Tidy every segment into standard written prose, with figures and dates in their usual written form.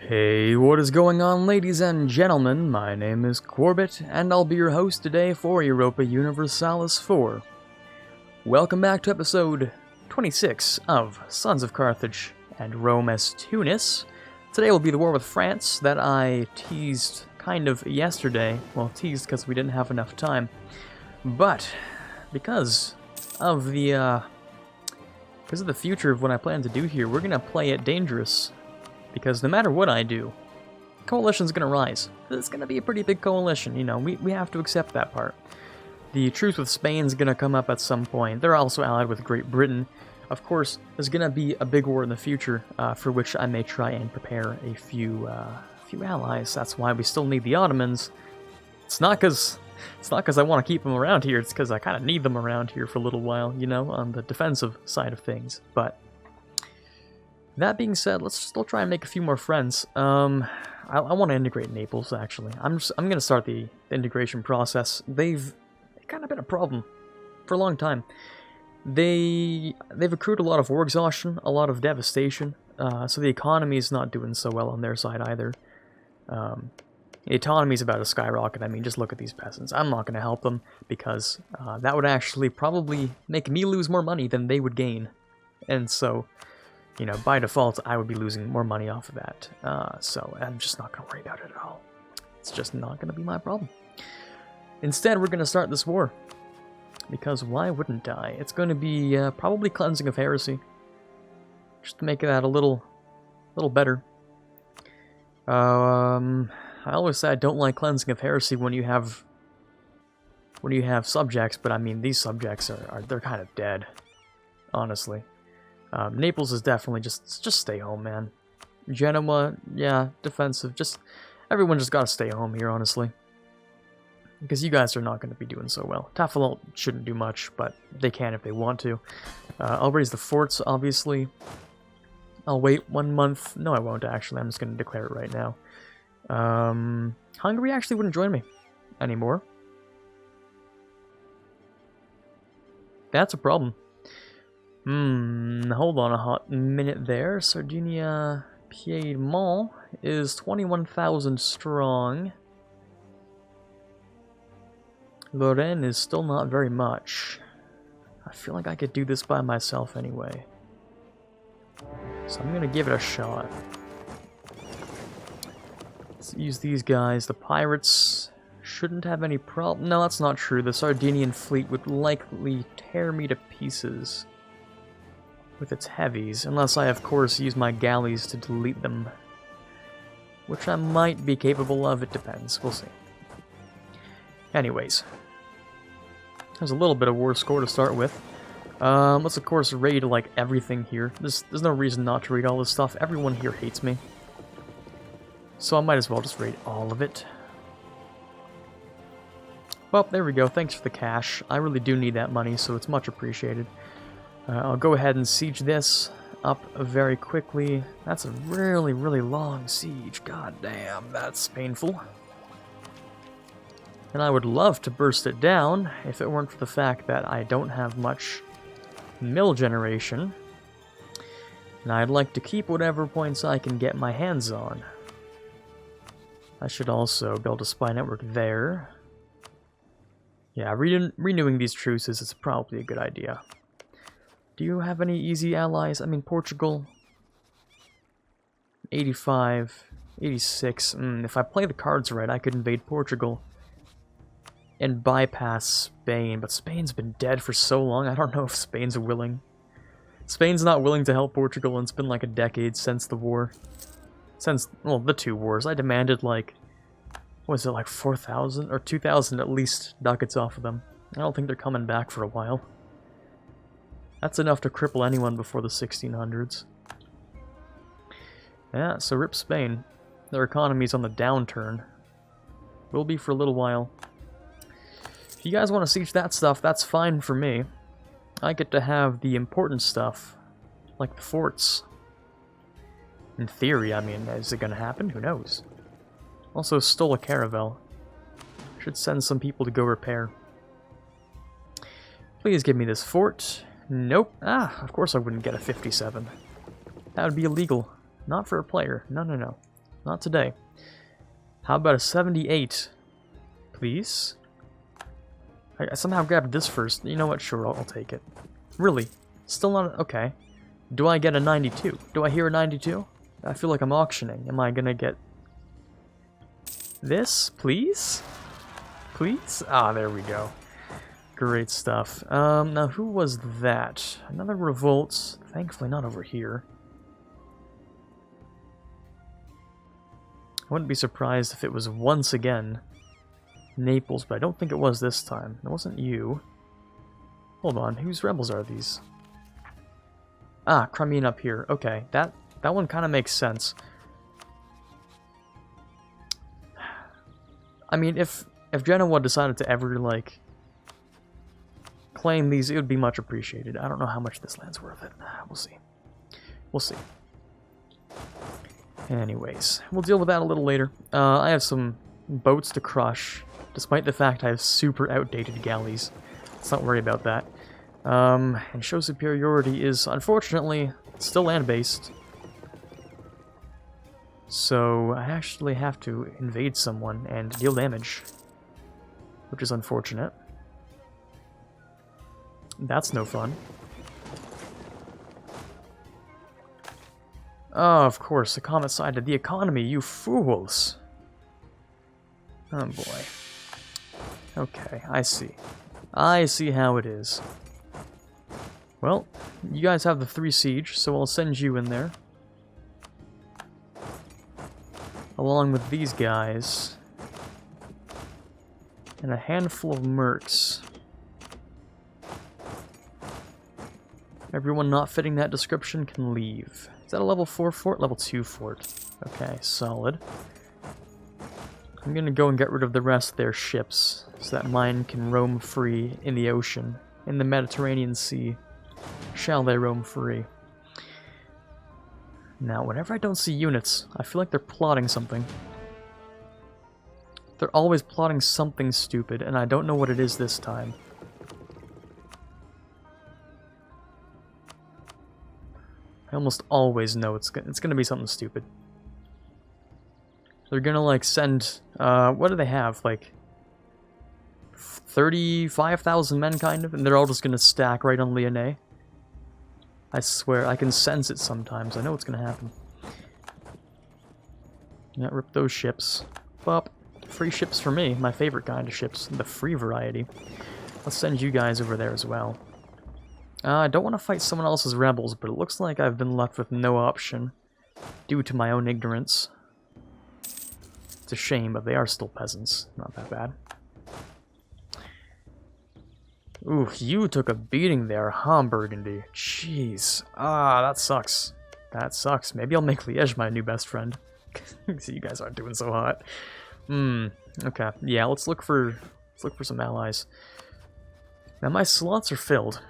Hey, what is going on, ladies and gentlemen? My name is Quarbit, and I'll be your host today for Europa Universalis 4. Welcome back to episode 26 of Sons of Carthage and Rome as Tunis. Today will be the war with France that I teased kind of yesterday. Well, teased because we didn't have enough time. But because of the future of what I plan to do here, we're gonna play it dangerous. Because no matter what I do, coalition's gonna rise. It's gonna be a pretty big coalition, you know, we have to accept that part. The truce with Spain's gonna come up at some point. They're also allied with Great Britain. Of course, there's gonna be a big war in the future, for which I may try and prepare a few allies. That's why we still need the Ottomans. It's not because I want to keep them around here, it's because I kind of need them around here for a little while, you know, on the defensive side of things. But that being said, let's still try and make a few more friends. I want to integrate Naples, actually. I'm going to start the integration process. They've kind of been a problem for a long time. They've accrued a lot of war exhaustion, a lot of devastation, so the economy is not doing so well on their side either. The economy is about to skyrocket. I mean, just look at these peasants. I'm not going to help them because that would actually probably make me lose more money than they would gain. And so, you know, by default, I would be losing more money off of that. So I'm just not going to worry about it at all. It's just not going to be my problem. Instead, we're going to start this war. Because why wouldn't I? It's going to be probably cleansing of heresy. Just to make that a little better. I always say I don't like cleansing of heresy when you have subjects, but I mean, these subjects they're kind of dead, honestly. Naples is definitely just stay home, man. Genoa, yeah, defensive. Everyone just gotta stay home here, honestly. Because you guys are not going to be doing so well. Tafilalt shouldn't do much, but they can if they want to. I'll raise the forts, obviously. I'll wait 1 month. No, I won't, actually. I'm just going to declare it right now. Hungary actually wouldn't join me anymore. That's a problem. Hold on a hot minute there. Sardinia Piedmont is 21,000 strong. Lorraine is still not very much. I feel like I could do this by myself anyway. So I'm gonna give it a shot. Let's use these guys. The pirates shouldn't have any problem. No, that's not true. The Sardinian fleet would likely tear me to pieces with its heavies, unless I, of course, use my galleys to delete them. Which I might be capable of. It depends. We'll see. Anyways, there's a little bit of war score to start with. Let's of course raid like everything here. There's no reason not to raid all this stuff. Everyone here hates me, so I might as well just raid all of it. Well, there we go. Thanks for the cash. I really do need that money, so it's much appreciated. I'll go ahead and siege this up very quickly. That's a really, really long siege. God damn, that's painful. And I would love to burst it down if it weren't for the fact that I don't have much mill generation. And I'd like to keep whatever points I can get my hands on. I should also build a spy network there. Yeah, renewing these truces is probably a good idea. Do you have any easy allies? I mean, Portugal. 85, 86. If I play the cards right, I could invade Portugal and bypass Spain, but Spain's been dead for so long, I don't know if Spain's willing. Spain's not willing to help Portugal, and it's been like a decade since the war. Well, the two wars. I demanded like, what was it, like 4,000 or 2,000 at least ducats off of them. I don't think they're coming back for a while. That's enough to cripple anyone before the 1600s. Yeah, so rip Spain. Their economy's on the downturn. Will be for a little while. If you guys want to siege that stuff, that's fine for me. I get to have the important stuff, like the forts. In theory, I mean, is it going to happen? Who knows? Also stole a caravel. Should send some people to go repair. Please give me this fort. Nope. Ah, of course I wouldn't get a 57. That would be illegal. Not for a player. No, no, no. Not today. How about a 78? Please? I somehow grabbed this first. You know what? Sure, I'll take it. Really? Still not... Okay. Do I get a 92? Do I hear a 92? I feel like I'm auctioning. Am I gonna get... this? Please? Please? Ah, there we go. Great stuff. Now who was that? Another revolt. Thankfully not over here. I wouldn't be surprised if it was once again Naples, but I don't think it was this time. It wasn't you. Hold on, whose rebels are these? Ah, Crimean up here. Okay, that one kind of makes sense. I mean, if Genoa decided to ever, like, claim these, it would be much appreciated. I don't know how much this land's worth it. We'll see. We'll see. Anyways, we'll deal with that a little later. I have some boats to crush, despite the fact I have super outdated galleys. Let's not worry about that. And show superiority is, unfortunately, still land-based. So I actually have to invade someone and deal damage, which is unfortunate. That's no fun. Oh, of course, the comet sided the economy, you fools! Oh boy. Okay, I see. I see how it is. Well, you guys have the 3 siege, so I'll send you in there. Along with these guys. And a handful of mercs. Everyone not fitting that description can leave. Is that a level 4 fort? Level 2 fort. Okay, solid. I'm gonna go and get rid of the rest of their ships, so that mine can roam free in the ocean. In the Mediterranean Sea. Shall they roam free? Now, whenever I don't see units, I feel like they're plotting something. They're always plotting something stupid, and I don't know what it is this time. I almost always know it's gonna be something stupid. They're gonna, like, send, what do they have? Like, 35,000 men, kind of? And they're all just gonna stack right on Lyonnais. I swear, I can sense it sometimes. I know what's gonna happen. Yeah, rip those ships. Bop. Free ships for me. My favorite kind of ships. The free variety. Let's send you guys over there as well. I don't want to fight someone else's rebels, but it looks like I've been left with no option. Due to my own ignorance. It's a shame, but they are still peasants. Not that bad. Ooh, you took a beating there, huh, Burgundy? Jeez. Ah, that sucks. That sucks. Maybe I'll make Liège my new best friend. See, you guys aren't doing so hot. Okay. Yeah, let's look for some allies. Now my slots are filled.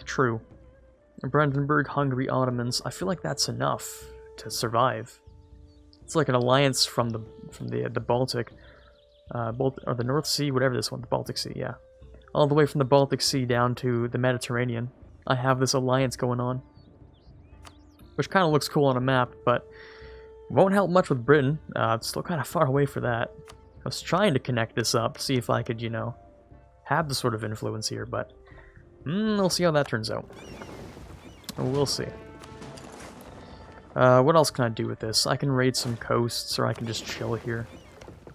True. Brandenburg, Hungary, Ottomans. I feel like that's enough to survive. It's like an alliance from the Baltic, or the North Sea, whatever this one, the Baltic Sea, yeah. All the way from the Baltic Sea down to the Mediterranean. I have this alliance going on. Which kind of looks cool on a map, but won't help much with Britain. It's still kind of far away for that. I was trying to connect this up, see if I could, you know, have the sort of influence here, but we'll see how that turns out. We'll see. What else can I do with this? I can raid some coasts, or I can just chill here.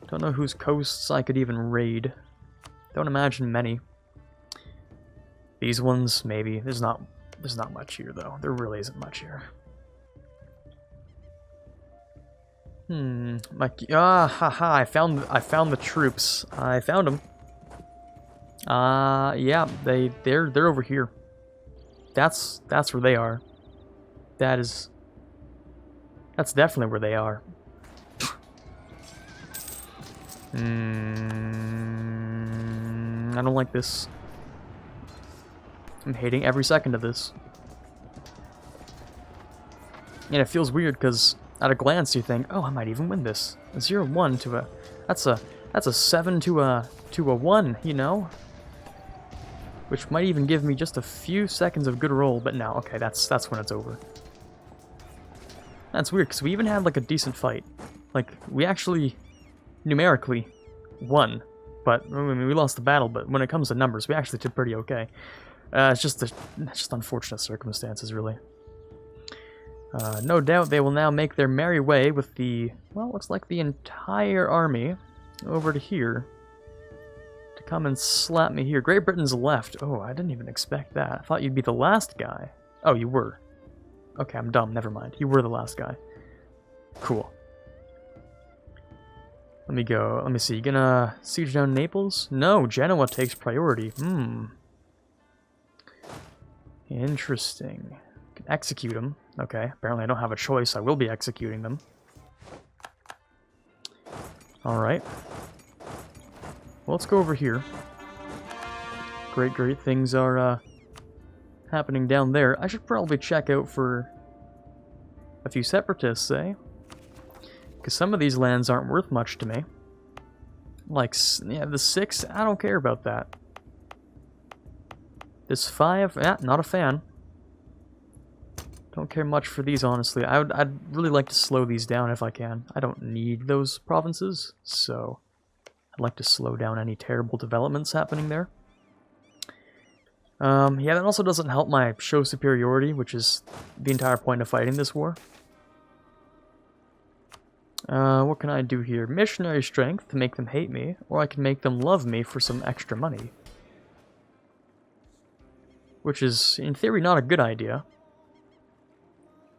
Don't know whose coasts I could even raid. Don't imagine many. These ones, maybe. There's not much here, though. There really isn't much here. Haha, I found the troops. I found them. Yeah, they're over here. That's where they are. That's definitely where they are. I don't like this. I'm hating every second of this. And it feels weird because at a glance you think, oh, I might even win this. A 0-1 to a that's a 7 to a 1, you know? Which might even give me just a few seconds of good roll, but no, okay, that's when it's over. That's weird, because we even had like a decent fight. Like, we actually numerically won. But, I mean, we lost the battle, but when it comes to numbers, we actually did pretty okay. It's just unfortunate circumstances, really. No doubt they will now make their merry way with the, well, looks like the entire army over to here to come and slap me here. Great Britain's left. Oh, I didn't even expect that. I thought you'd be the last guy. Oh, you were. Okay, I'm dumb. Never mind. You were the last guy. Cool. Let me go. Let me see. You gonna siege down Naples? No, Genoa takes priority. Interesting. Can execute them. Okay, apparently I don't have a choice. I will be executing them. Alright. Well, let's go over here. Great things are happening down there. I should probably check out for a few separatists, eh? Because some of these lands aren't worth much to me. Like, yeah, the 6, I don't care about that. This 5, not a fan. Don't care much for these, honestly. I'd really like to slow these down if I can. I don't need those provinces, so I'd like to slow down any terrible developments happening there. Yeah, that also doesn't help my show superiority, which is the entire point of fighting this war. What can I do here? Missionary strength to make them hate me, or I can make them love me for some extra money. Which is, in theory, not a good idea.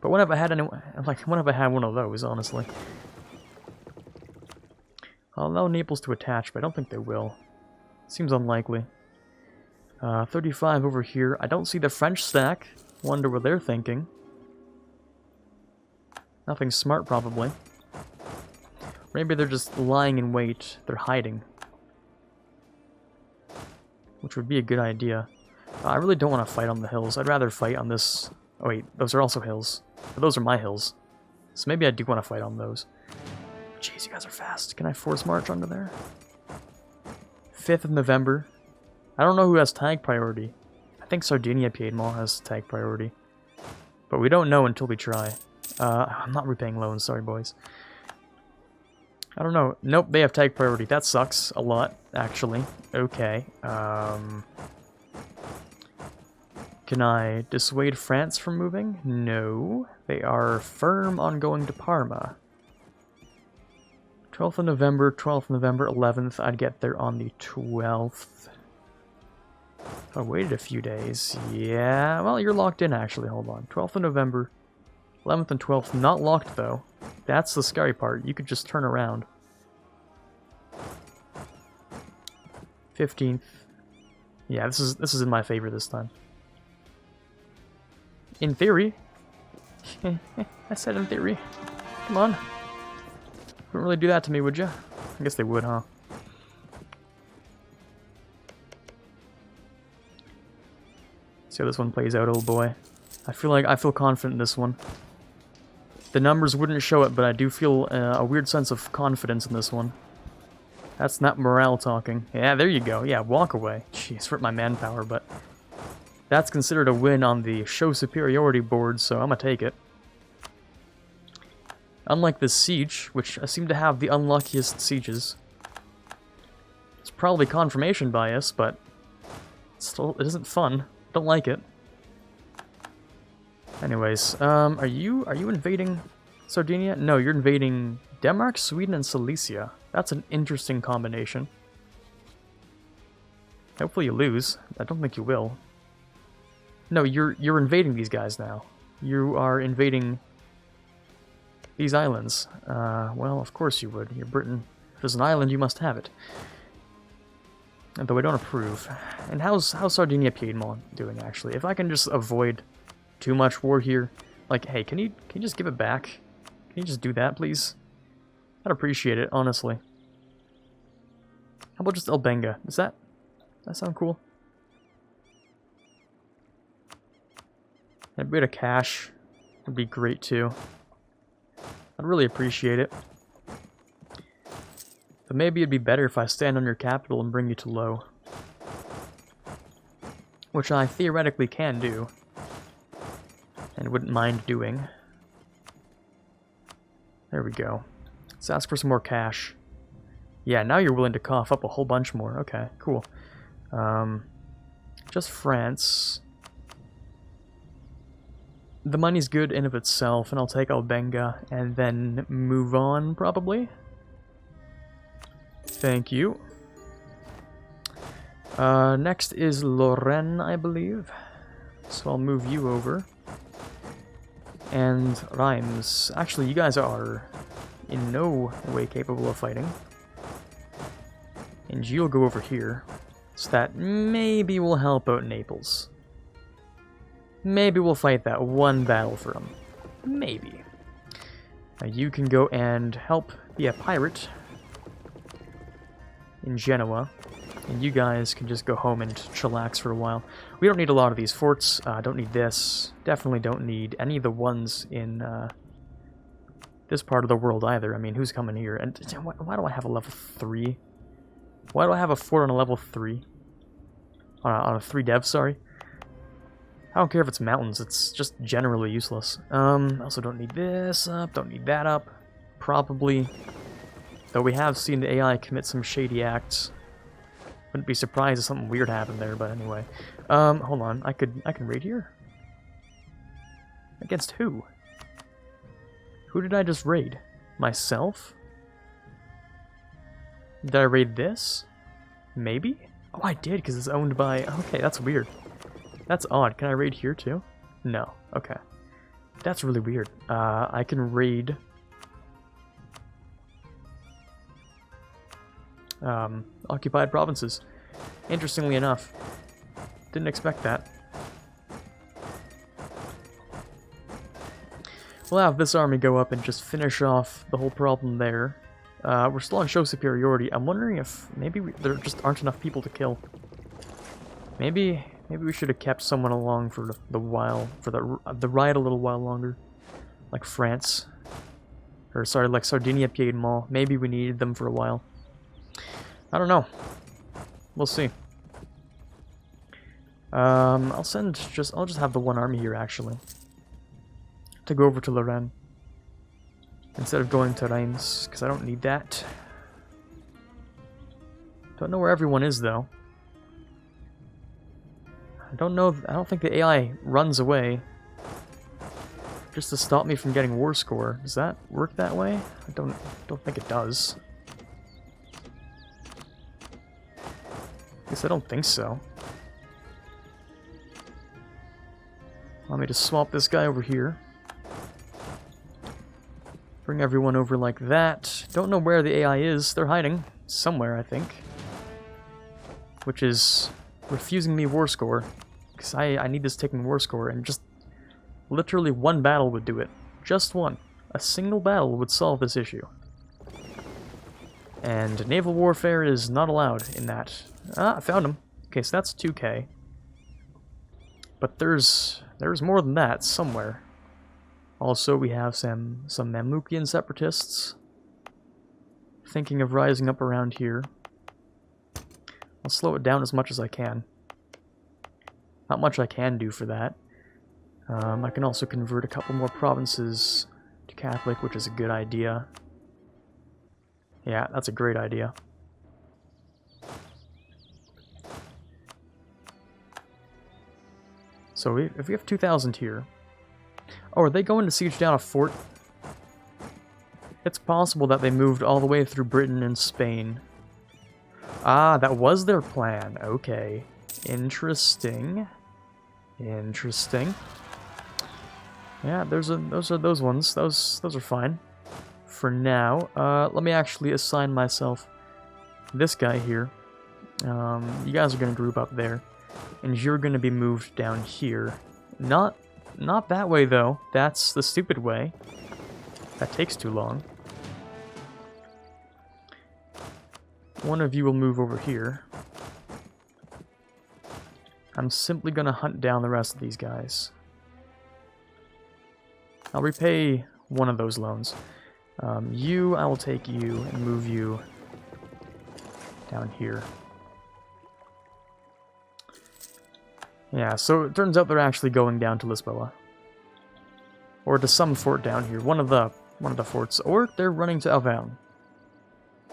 But when have I had when have I had one of those, honestly? I'll allow Naples to attach, but I don't think they will. Seems unlikely. 35 over here. I don't see the French stack. Wonder what they're thinking. Nothing smart, probably. Maybe they're just lying in wait. They're hiding. Which would be a good idea. I really don't want to fight on the hills. I'd rather fight on this... Oh wait, those are also hills. But those are my hills. So maybe I do want to fight on those. Jeez, you guys are fast. Can I force march onto there? 5th of November. I don't know who has tag priority. I think Sardinia Piedmont has tag priority. But we don't know until we try. I'm not repaying loans, sorry boys. I don't know. Nope, they have tag priority. That sucks a lot, actually. Okay. Can I dissuade France from moving? No. They are firm on going to Parma. 12th of November, 12th of November, 11th. I'd get there on the 12th. I waited a few days. Yeah, well, you're locked in, actually. Hold on. 12th of November, 11th and 12th. Not locked, though. That's the scary part. You could just turn around. 15th. Yeah, this is in my favor this time. In theory. I said in theory. Come on. Wouldn't really do that to me, would you? I guess they would, huh? See how this one plays out, old boy. I feel confident in this one. The numbers wouldn't show it, but I do feel a weird sense of confidence in this one. That's not morale talking. Yeah, there you go. Yeah, walk away. Jeez, hurt my manpower, but that's considered a win on the show superiority board, so I'm gonna take it. Unlike this siege, which I seem to have the unluckiest sieges. It's probably confirmation bias, but still, it isn't fun. Don't like it. Anyways, are you invading Sardinia? No, you're invading Denmark, Sweden, and Silesia. That's an interesting combination. Hopefully you lose. I don't think you will. No, you're invading these guys now. You are invading these islands. Well, of course you would. You're Britain. If there's an island, you must have it. Though I don't approve. And how's Sardinia Piedmont doing, actually? If I can just avoid too much war here. Like, hey, can you just give it back? Can you just do that, please? I'd appreciate it, honestly. How about just Albenga? Does that sound cool? And a bit of cash would be great, too. I'd really appreciate it. But maybe it'd be better if I stand on your capital and bring you to low. Which I theoretically can do. And wouldn't mind doing. There we go. Let's ask for some more cash. Yeah, now you're willing to cough up a whole bunch more. Okay, cool. Just France. The money's good in of itself, and I'll take Albenga and then move on, probably. Thank you. Next is Lorraine, I believe. So I'll move you over. And Reims. Actually, you guys are in no way capable of fighting. And you'll go over here. So that maybe will help out Naples. Maybe we'll fight that one battle for him. Maybe. Now you can go and help be a pirate in Genoa. And you guys can just go home and chillax for a while. We don't need a lot of these forts. Don't need this. Definitely don't need any of the ones in this part of the world either. I mean, who's coming here? And why do I have a level 3? Why do I have a fort on a level 3? On a 3 dev, sorry. I don't care if it's mountains. It's just generally useless. I also don't need this up. Don't need that up. Probably. Though we have seen the AI commit some shady acts. Wouldn't be surprised if something weird happened there, but anyway. Hold on. I can raid here? Against who? Who did I just raid? Myself? Did I raid this? Maybe? Oh, I did, because it's owned by... Okay, that's weird. That's odd. Can I raid here, too? No. Okay. That's really weird. I can raid... occupied provinces. Interestingly enough. Didn't expect that. We'll have this army go up and just finish off the whole problem there. We're still on show superiority. I'm wondering if maybe there just aren't enough people to kill. Maybe we should have kept someone along for the ride a little while longer, like France, or sorry, like Sardinia, Piedmont. Maybe we needed them for a while. I don't know. We'll see. I'll just have the one army here actually to go over to Lorraine instead of going to Reims, because I don't need that. Don't know where everyone is though. I don't think the AI runs away just to stop me from getting war score. Does that work that way? I don't think it does. Guess I don't think so. Let me just swap this guy over here. Bring everyone over like that. Don't know where the AI is. They're hiding somewhere, I think. Which is refusing me war score. Because I need this taking war score, and just literally one battle would do it. Just one. A single battle would solve this issue. And naval warfare is not allowed in that. Ah, I found him. Okay, so that's 2k. But there's more than that somewhere. Also, we have some Mamlukian separatists thinking of rising up around here. I'll slow it down as much as I can. Not much I can do for that. I can also convert a couple more provinces to Catholic, which is a good idea. Yeah, that's a great idea. So if we have 2,000 here... Oh, are they going to siege down a fort? It's possible that they moved all the way through Britain and Spain. Ah, that was their plan. Okay. Interesting. Interesting. Yeah, those are those ones. Those are fine. For now, let me actually assign myself this guy here. You guys are going to group up there. And you're going to be moved down here. Not that way, though. That's the stupid way. That takes too long. One of you will move over here. I'm simply going to hunt down the rest of these guys. I'll repay one of those loans. I will take you and move you down here. Yeah, so it turns out they're actually going down to Lisboa. Or to some fort down here. One of the one of the forts, or they're running to Auvergne.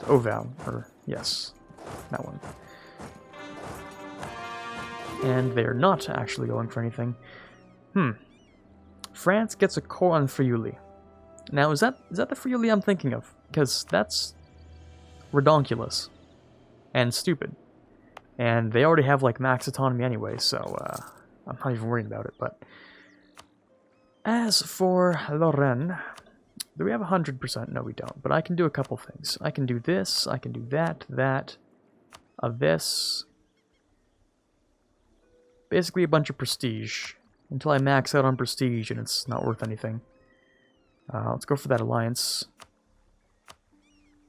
Auvergne, or yes, that one. And they're not actually going for anything. France gets a corps on Friuli. Now, is that the Friuli I'm thinking of? Because that's redonkulous and stupid. And they already have, like, max autonomy anyway, so I'm not even worried about it. But as for Lorraine, do we have 100%? No, we don't. But I can do a couple things. I can do this, I can do that, this. Basically a bunch of prestige. Until I max out on prestige and it's not worth anything. Let's go for that alliance.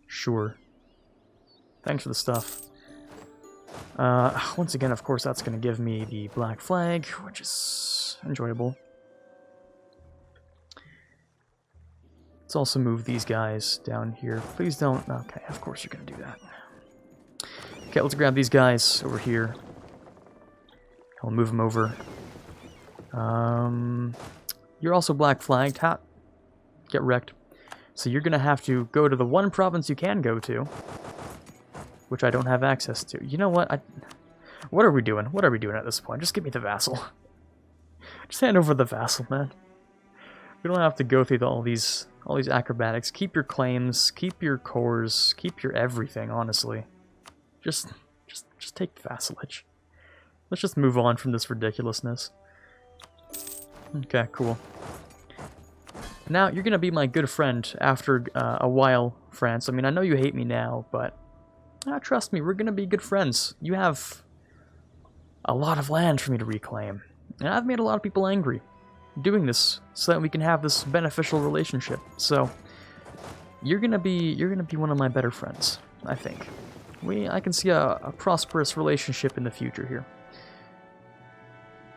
Sure. Thanks for the stuff. Once again, of course, that's going to give me the black flag, which is enjoyable. Let's also move these guys down here. Please don't... Okay, of course you're going to do that. Okay, let's grab these guys over here. I'll move them over. You're also black flagged. Ha! Get wrecked. So you're going to have to go to the one province you can go to, which I don't have access to. You know what? What are we doing? What are we doing at this point? Just give me the vassal. Just hand over the vassal, man. We don't have to go through all these acrobatics. Keep your claims, keep your cores, keep your everything, honestly. Just take the vassalage. Let's just move on from this ridiculousness. Okay, cool. Now, you're gonna be my good friend after a while, France. I mean, I know you hate me now, but trust me, we're gonna be good friends. You have a lot of land for me to reclaim. And I've made a lot of people angry doing this so that we can have this beneficial relationship. So, you're gonna be one of my better friends, I think. I can see a prosperous relationship in the future here.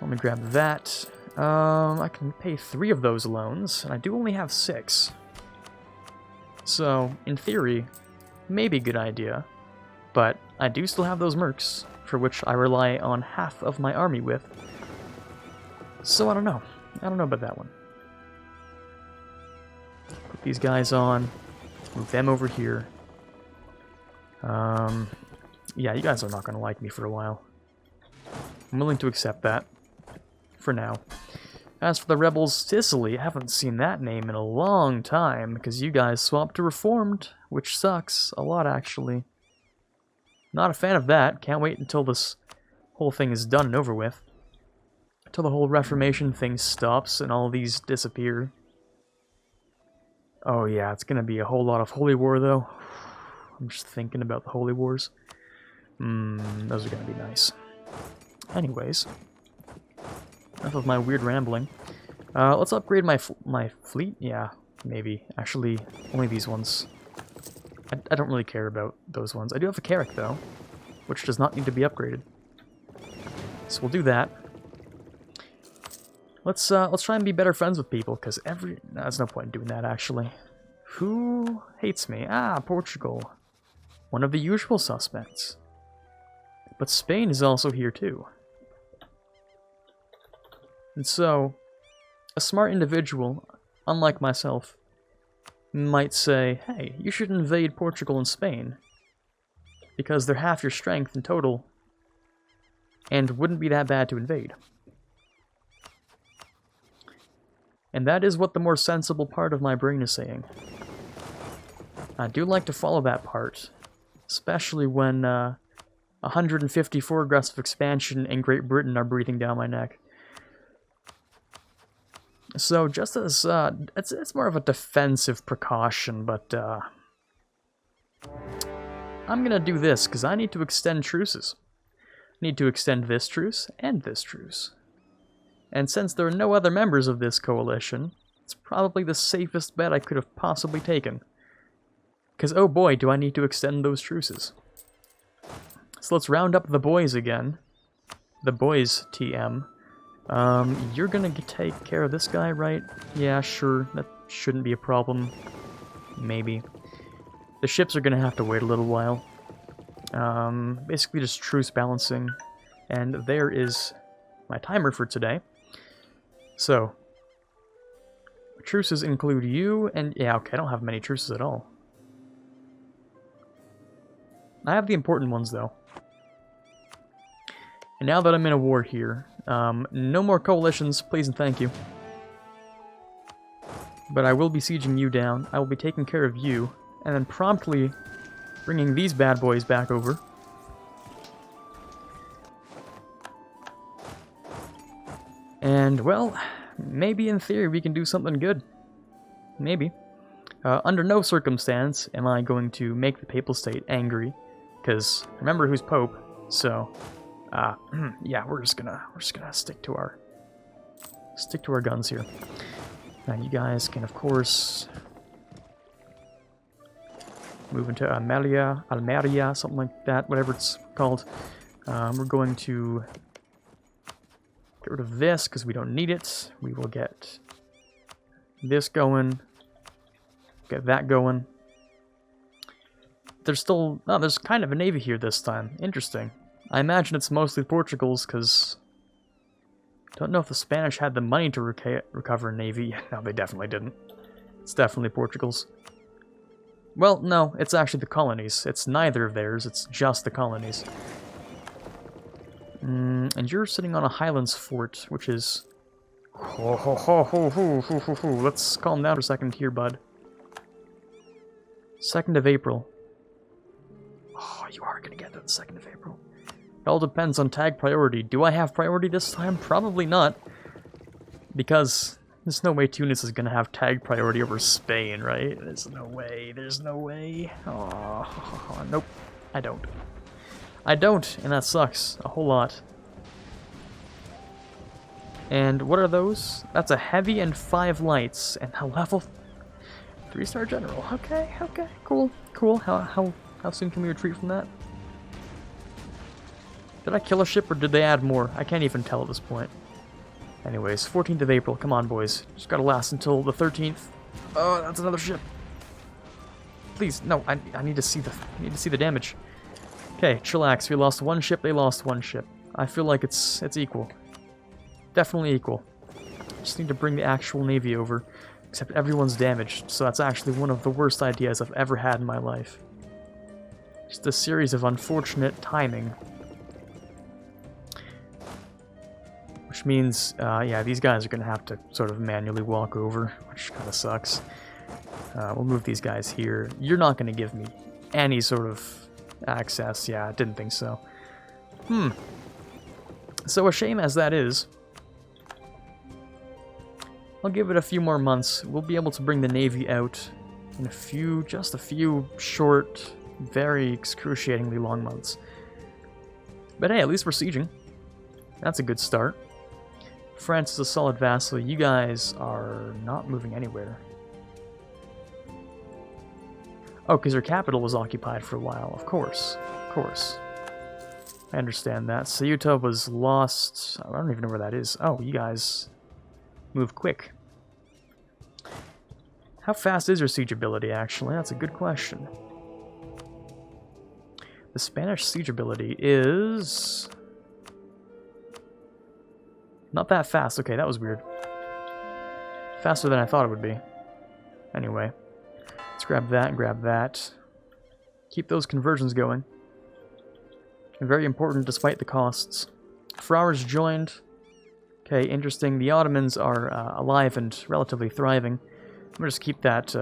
Let me grab that. I can pay 3 of those loans, and I do only have 6. So, in theory, maybe a good idea. But I do still have those mercs, for which I rely on half of my army with. So I don't know. I don't know about that one. Put these guys on. Move them over here. Yeah, you guys are not going to like me for a while. I'm willing to accept that. For now. As for the rebels, Sicily, I haven't seen that name in a long time, because you guys swapped to Reformed, which sucks a lot, actually. Not a fan of that. Can't wait until this whole thing is done and over with. Until the whole Reformation thing stops and all these disappear. Oh yeah, it's gonna be a whole lot of Holy War, though. I'm just thinking about the Holy Wars. Those are gonna be nice. Anyways. Enough of my weird rambling. Let's upgrade my fleet? Yeah, maybe. Actually, only these ones. I don't really care about those ones. I do have a Carrack, though, which does not need to be upgraded. So we'll do that. Let's try and be better friends with people, because there's no point in doing that, actually. Who hates me? Portugal. One of the usual suspects. But Spain is also here, too. And so, a smart individual, unlike myself, might say, hey, you should invade Portugal and Spain, because they're half your strength in total, and wouldn't be that bad to invade. And that is what the more sensible part of my brain is saying. I do like to follow that part, especially when 154 aggressive expansion and Great Britain are breathing down my neck. So, just as, it's more of a defensive precaution, but, I'm gonna do this, because I need to extend truces. I need to extend this truce, and this truce. And since there are no other members of this coalition, it's probably the safest bet I could have possibly taken. Because, oh boy, do I need to extend those truces. So let's round up the boys again. The boys, TM. You're gonna take care of this guy, right? Yeah, sure. That shouldn't be a problem. Maybe. The ships are gonna have to wait a little while. Basically just truce balancing. And there is my timer for today. So, Truces include you, and yeah, okay, I don't have many truces at all. I have the important ones, though. And now that I'm in a war here, no more coalitions, please and thank you. But I will be sieging you down, I will be taking care of you, and then promptly bringing these bad boys back over. And, well, maybe in theory we can do something good. Maybe. Under no circumstance am I going to make the Papal State angry, because remember who's Pope, so, yeah, we're just gonna stick to our guns here. Now you guys can, of course, move into Almeria, something like that, whatever it's called. We're going to get rid of this because we don't need it. We will get this going, get that going. There's still, oh, there's kind of a navy here this time. Interesting. I imagine it's mostly Portugal's because don't know if the Spanish had the money to recover a navy. No, they definitely didn't. It's definitely Portugal's. Well, no, it's actually the colonies. It's neither of theirs, it's just the colonies. And you're sitting on a Highlands fort, which is... Let's calm down for a second here, bud. 2nd of April. Oh, you are going to get that 2nd of April. It all depends on tag priority. Do I have priority this time? Probably not. Because there's no way Tunis is going to have tag priority over Spain, right? There's no way. There's no way. Oh, nope. I don't. I don't, and that sucks a whole lot. And what are those? That's a heavy and 5 lights, and a level 3-star general. Okay, okay, cool, cool. How soon can we retreat from that? Did I kill a ship, or did they add more? I can't even tell at this point. Anyways, 14th of April. Come on, boys. Just gotta last until the 13th. Oh, that's another ship. Please, no. I need to see the damage. Okay, chillax. We lost 1 ship. They lost 1 ship. I feel like it's equal. Definitely equal. Just need to bring the actual navy over. Except everyone's damaged, so that's actually one of the worst ideas I've ever had in my life. Just a series of unfortunate timing. Which means, yeah, these guys are going to have to sort of manually walk over, which kind of sucks. We'll move these guys here. You're not going to give me any sort of access. Yeah, I didn't think so. So a shame as that is, I'll give it a few more months. We'll be able to bring the navy out in just a few short, very excruciatingly long months. But hey, at least we're sieging. That's a good start. France is a solid vassal. You guys are not moving anywhere. Oh, because your capital was occupied for a while. Of course. Of course. I understand that. Ceuta was lost. I don't even know where that is. Oh, you guys move quick. How fast is your siege ability, actually? That's a good question. The Spanish siege ability is... not that fast. Okay, that was weird. Faster than I thought it would be. Anyway, let's grab that and grab that. Keep those conversions going. And very important despite the costs. Frowers joined. Okay, interesting. The Ottomans are alive and relatively thriving. We'll just keep that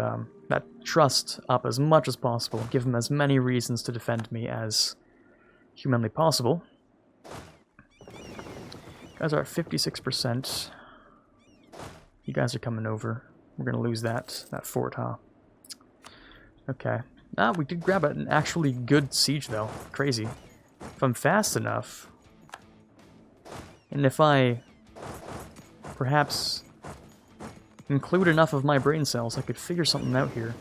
that trust up as much as possible. Give them as many reasons to defend me as humanly possible. Guys are at 56%. You guys are coming over. We're gonna lose that fort, huh? Okay. Ah, we did grab an actually good siege, though. Crazy. If I'm fast enough, and if I perhaps include enough of my brain cells, I could figure something out here.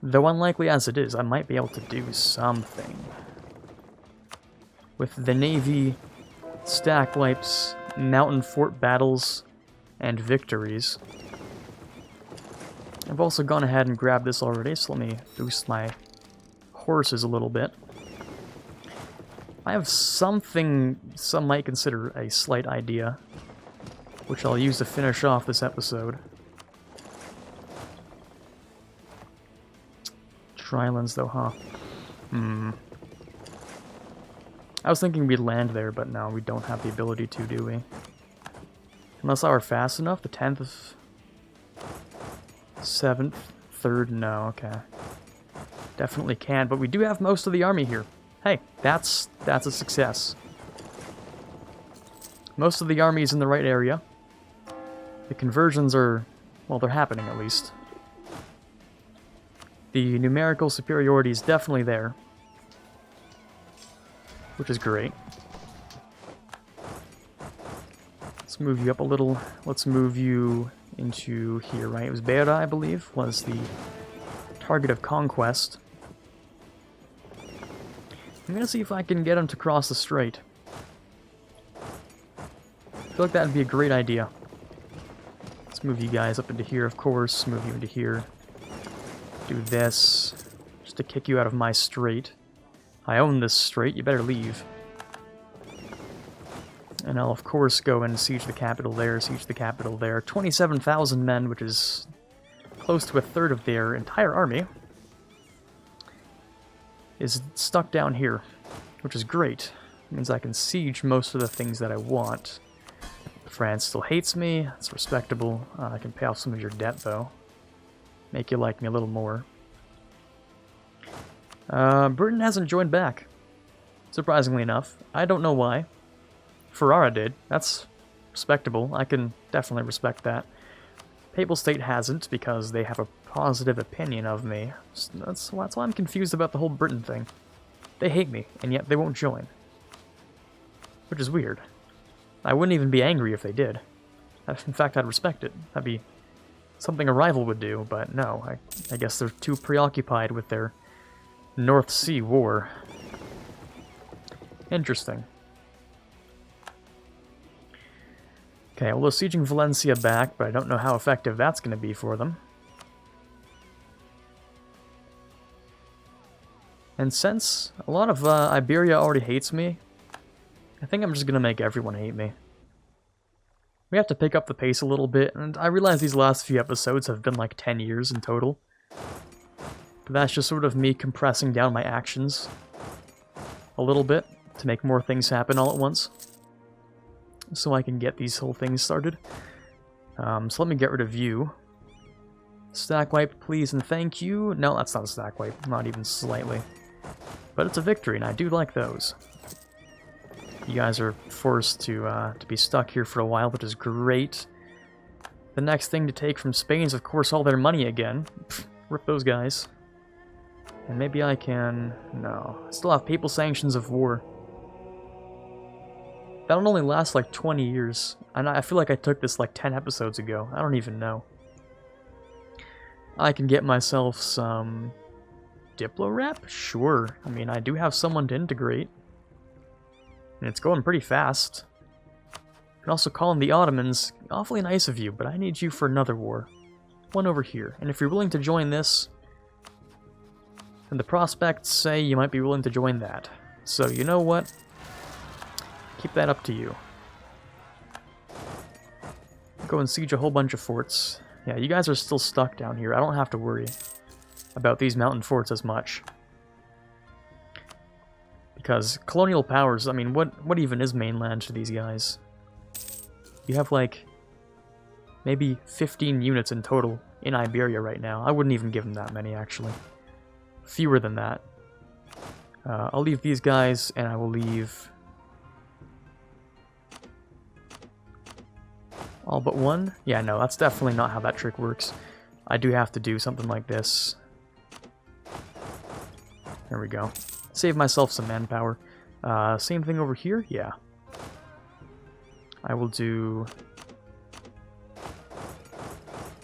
Though unlikely as it is, I might be able to do something. With the navy, stack wipes, mountain fort battles, and victories. I've also gone ahead and grabbed this already, so let me boost my horses a little bit. I have something some might consider a slight idea. which I'll use to finish off this episode. Drylands, though, huh? I was thinking we'd land there, but no, we don't have the ability to, do we? Unless I were fast enough, the 10th, 7th, 3rd, no, okay. Definitely can, but we do have most of the army here. Hey, that's a success. Most of the army is in the right area. The conversions are, well, they're happening at least. The numerical superiority is definitely there, which is great. Let's move you up a little. Let's move you into here, right? It was Beira, I believe, was the target of conquest. I'm gonna see if I can get him to cross the strait. I feel like that would be a great idea. Let's move you guys up into here, of course. Move you into here. Do this, just to kick you out of my strait. I own this strait, you better leave. And I'll of course go and siege the capital there, siege the capital there. 27,000 men, which is close to a third of their entire army, is stuck down here, which is great. It means I can siege most of the things that I want. France still hates me, it's respectable. I can pay off some of your debt though. Make you like me a little more. Britain hasn't joined back, surprisingly enough. I don't know why. Ferrara did. That's respectable. I can definitely respect that. Papal State hasn't, because they have a positive opinion of me. That's why I'm confused about the whole Britain thing. They hate me, and yet they won't join. Which is weird. I wouldn't even be angry if they did. In fact, I'd respect it. That'd be something a rival would do, but no. I guess they're too preoccupied with their North Sea war. Interesting. Okay, well, they're sieging Valencia back, but I don't know how effective that's going to be for them. And since a lot of Iberia already hates me, I think I'm just going to make everyone hate me. We have to pick up the pace a little bit, and I realize these last few episodes have been like 10 years in total. But that's just sort of me compressing down my actions a little bit to make more things happen all at once, so I can get these whole things started. So let me get rid of you. Stack wipe, please and thank you. No, that's not a stack wipe, not even slightly. But it's a victory, and I do like those. You guys are forced to be stuck here for a while, which is great. The next thing to take from Spain is, of course, all their money again. Pfft, rip those guys. And maybe I can... No. I still have papal sanctions of war. That'll only last like 20 years. And I feel like I took this like 10 episodes ago. I don't even know. I can get myself some... Diplo rep? Sure. I mean, I do have someone to integrate. And it's going pretty fast. You can also call in the Ottomans. Awfully nice of you, but I need you for another war. One over here. And if you're willing to join this, then the prospects say you might be willing to join that. So, you know what? Keep that up to you. Go and siege a whole bunch of forts. Yeah, you guys are still stuck down here. I don't have to worry about these mountain forts as much. Because colonial powers, I mean, what even is mainland to these guys? You have, like, maybe 15 units in total in Iberia right now. I wouldn't even give them that many, actually. Fewer than that. I'll leave these guys, and I will leave... all but one? Yeah, no, that's definitely not how that trick works. I do have to do something like this. There we go. Save myself some manpower. Same thing over here? Yeah. I will do...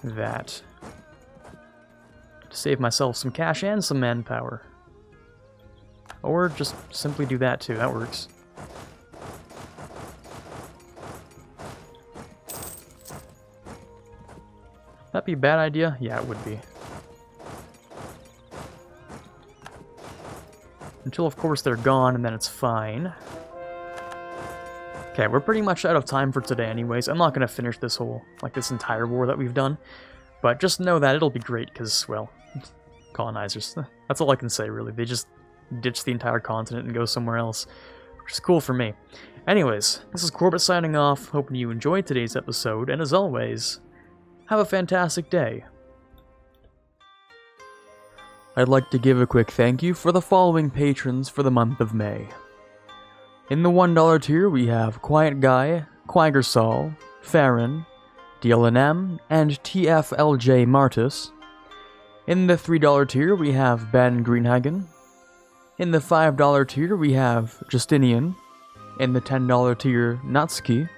that. To save myself some cash and some manpower. Or just simply do that too, that works. That'd be a bad idea? Yeah, it would be. Until, of course, they're gone, and then it's fine. Okay, we're pretty much out of time for today anyways. I'm not going to finish this this entire war that we've done. But just know that it'll be great, because, well, colonizers. That's all I can say, really. They just ditch the entire continent and go somewhere else, which is cool for me. Anyways, this is Quarbit signing off, hoping you enjoyed today's episode, and as always, have a fantastic day. I'd like to give a quick thank you for the following patrons for the month of May. In the $1 tier, we have Quiet Guy, Quaggersol, Farron, DLNM, and TFLJ Martis. In the $3 tier, we have Ben Greenhagen. In the $5 tier, we have Justinian. In the $10 tier, Natsuki.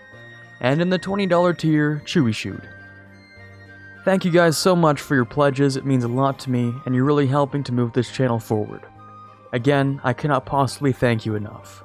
And in the $20 tier, Chewy Shoot. Thank you guys so much for your pledges, it means a lot to me, and you're really helping to move this channel forward. Again, I cannot possibly thank you enough.